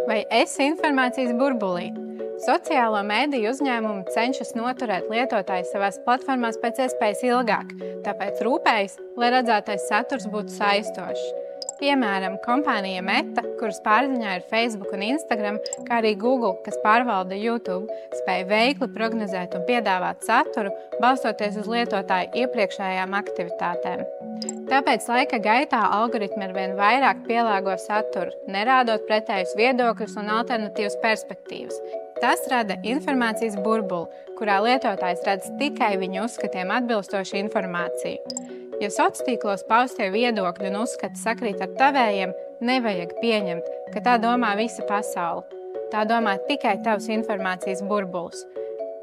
Vai esi informācijas burbulī? Sociālo mediju uzņēmumi cenšas noturēt lietotājus savās platformās pēc iespējas ilgāk, tāpēc rūpējas, lai redzētais saturs būtu saistošs. Piemēram, kompānija Meta, kuras pārziņā ir Facebook un Instagram, kā arī Google, kas pārvalda YouTube, spēj veikli prognozēt un piedāvāt saturu, balstoties uz lietotāju iepriekšējām aktivitātēm. Tāpēc laika gaitā algoritmi arvien vairāk pielāgo saturu, nerādot pretējus viedokļus un alternatīvas perspektīvas. Tas rada informācijas burbuli, kurā lietotājs redz tikai viņu uzskatiem atbilstošu informāciju. Ja sociālos tīklos paustie viedokļi un uzskati sakrīt ar tavējiem, nevajag pieņemt, ka tā domā visa pasaule. Tā domā tikai tavs informācijas burbulis.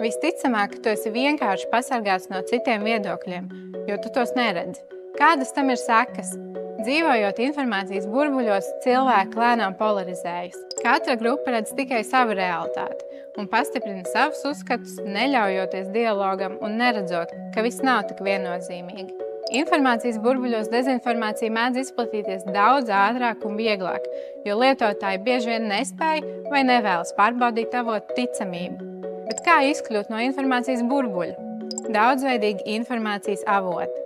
Visticamāk, ka tu esi vienkārši pasargāts no citiem viedokļiem, jo tu tos neredzi. Kādas tam ir sekas? Dzīvojot informācijas burbuļos, cilvēki lēnām polarizējas. Katra grupa redz tikai savu realitāti un pastiprina savus uzskatus, neļaujoties dialogam un neredzot, ka viss nav tik viennozīmīgi. Informācijas burbuļos dezinformācija mēdz izplatīties daudz ātrāk un vieglāk, jo lietotāji bieži vien nespēj vai nevēlas pārbaudīt avotu ticamību. Bet kā izkļūt no informācijas burbuļa? Daudzveidīgi informācijas avoti.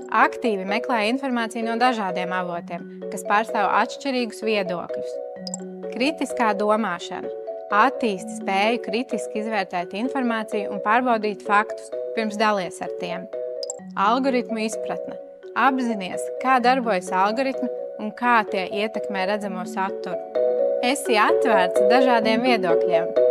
Aktīvi meklē informāciju no dažādiem avotiem, kas pārstāv atšķirīgus viedokļus. Kritiskā domāšana. Attīsti spēju kritiski izvērtēt informāciju un pārbaudīt faktus, pirms dalies ar tiem. Algoritmu izpratne. Apzinies, kā darbojas algoritmi un kā tie ietekmē redzamo saturu. Esi atvērts dažādiem viedokļiem.